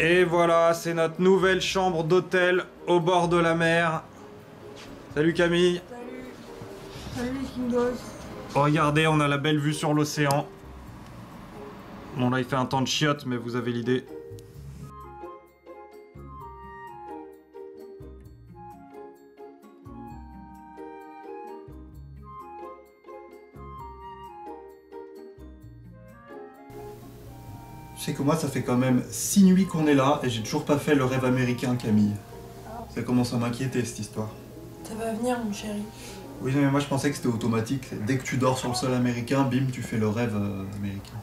Et voilà, c'est notre nouvelle chambre d'hôtel au bord de la mer. Salut Camille. Salut les Kingos. Regardez, on a la belle vue sur l'océan. Bon là il fait un temps de chiotte, mais vous avez l'idée. Tu sais que moi, ça fait quand même 6 nuits qu'on est là et j'ai toujours pas fait le rêve américain, Camille. Ça commence à m'inquiéter cette histoire. Ça va venir, mon chéri. Oui, mais moi je pensais que c'était automatique. Dès que tu dors sur le sol américain, bim, tu fais le rêve américain.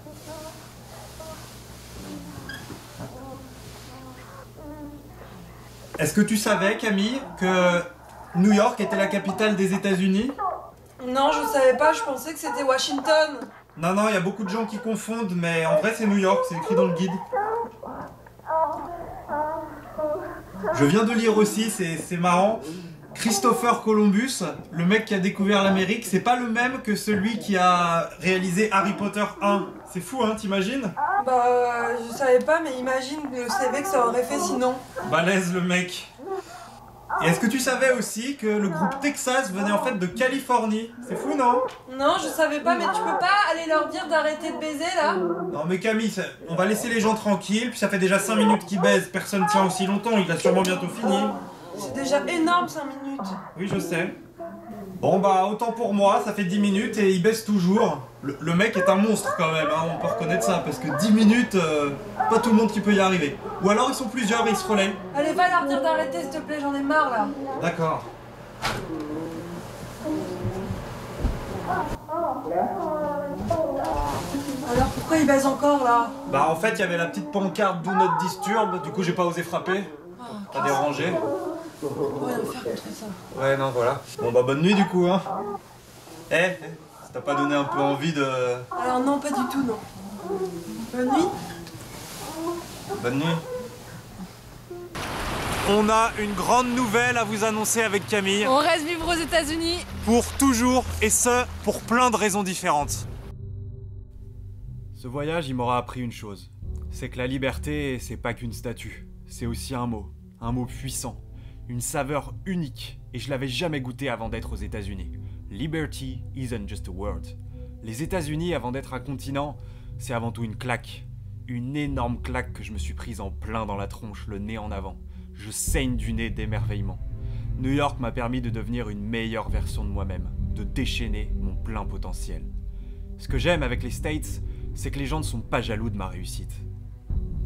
Est-ce que tu savais, Camille, que New York était la capitale des États-Unis? Non, je savais pas, je pensais que c'était Washington. Non, non, il y a beaucoup de gens qui confondent, mais en vrai c'est New York, c'est écrit dans le guide. Je viens de lire aussi, c'est marrant. Christopher Columbus, le mec qui a découvert l'Amérique, c'est pas le même que celui qui a réalisé Harry Potter 1. C'est fou, hein, t'imagines? Bah, je savais pas, mais imagine le CV que ça aurait fait sinon. Balèze le mec. Et est-ce que tu savais aussi que le groupe Texas venait en fait de Californie? C'est fou, non? Non, je savais pas, mais tu peux pas aller leur dire d'arrêter de baiser là? Non mais Camille, on va laisser les gens tranquilles, puis ça fait déjà 5 minutes qu'ils baisent, personne tient aussi longtemps, il a sûrement bientôt fini. C'est déjà énorme 5 minutes. Oui, je sais. Bon bah autant pour moi, ça fait 10 minutes et il baisse toujours. Le mec est un monstre quand même, hein, on peut reconnaître ça, parce que 10 minutes, pas tout le monde qui peut y arriver. Ou alors ils sont plusieurs et ils se relaient. Allez, va leur dire d'arrêter s'il te plaît, j'en ai marre là. D'accord. Alors pourquoi ils baisent encore là? Bah en fait il y avait la petite pancarte Do Not Disturb, du coup j'ai pas osé frapper. Pas dérangé. On peut rien faire contre ça. Ouais non voilà. Bon bah bonne nuit du coup hein. Ça t'a pas donné un peu envie de... Alors non, pas du tout, non. Bonne nuit. Bonne nuit. On a une grande nouvelle à vous annoncer avec Camille. On reste vivre aux États-Unis. Pour toujours, et ce, pour plein de raisons différentes. Ce voyage, il m'aura appris une chose. C'est que la liberté, c'est pas qu'une statue. C'est aussi un mot puissant, une saveur unique, et je l'avais jamais goûté avant d'être aux États-Unis. Liberty isn't just a word. Les États-Unis, avant d'être un continent, c'est avant tout une claque. Une énorme claque que je me suis prise en plein dans la tronche, le nez en avant. Je saigne du nez d'émerveillement. New York m'a permis de devenir une meilleure version de moi-même, de déchaîner mon plein potentiel. Ce que j'aime avec les States, c'est que les gens ne sont pas jaloux de ma réussite.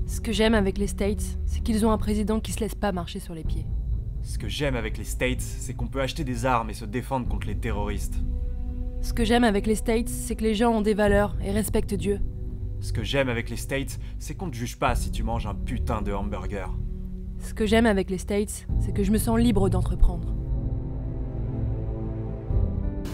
Ce que j'aime avec les States, c'est qu'ils ont un président qui se laisse pas marcher sur les pieds. Ce que j'aime avec les States, c'est qu'on peut acheter des armes et se défendre contre les terroristes. Ce que j'aime avec les States, c'est que les gens ont des valeurs et respectent Dieu. Ce que j'aime avec les States, c'est qu'on ne te juge pas si tu manges un putain de hamburger. Ce que j'aime avec les States, c'est que je me sens libre d'entreprendre.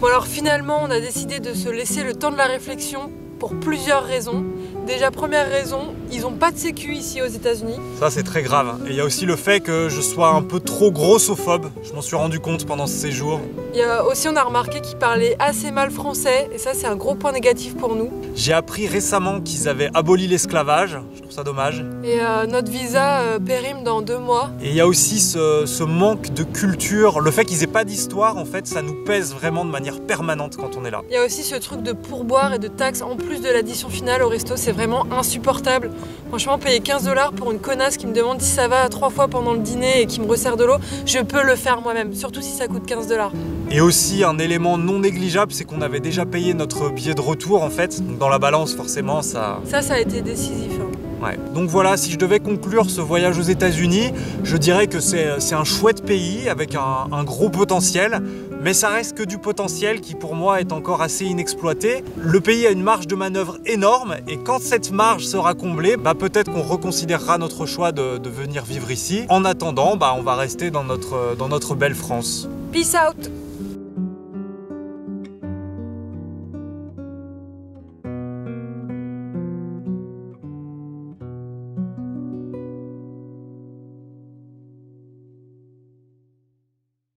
Bon alors finalement, on a décidé de se laisser le temps de la réflexion pour plusieurs raisons. Déjà, première raison, ils ont pas de sécu ici aux États-Unis. Ça c'est très grave. Et il y a aussi le fait que je sois un peu trop grossophobe. Je m'en suis rendu compte pendant ce séjour. Il y a aussi, on a remarqué qu'ils parlaient assez mal français, et ça c'est un gros point négatif pour nous. J'ai appris récemment qu'ils avaient aboli l'esclavage. Je trouve ça dommage. Et notre visa périme dans 2 mois. Et il y a aussi ce manque de culture. Le fait qu'ils aient pas d'histoire, en fait, ça nous pèse vraiment de manière permanente quand on est là. Il y a aussi ce truc de pourboire et de taxes en plus de l'addition finale au resto, c'est vraiment insupportable. Franchement, payer 15 $ pour une connasse qui me demande si ça va 3 fois pendant le dîner et qui me resserre de l'eau, je peux le faire moi-même, surtout si ça coûte 15 $. Et aussi un élément non négligeable, c'est qu'on avait déjà payé notre billet de retour en fait. Donc dans la balance, forcément, ça a été décisif. Hein. Ouais. Donc voilà, si je devais conclure ce voyage aux États-Unis, je dirais que c'est un chouette pays avec un gros potentiel, mais ça reste que du potentiel qui pour moi est encore assez inexploité. Le pays a une marge de manœuvre énorme et quand cette marge sera comblée, peut-être qu'on reconsidérera notre choix de venir vivre ici. En attendant, on va rester dans notre belle France. Peace out!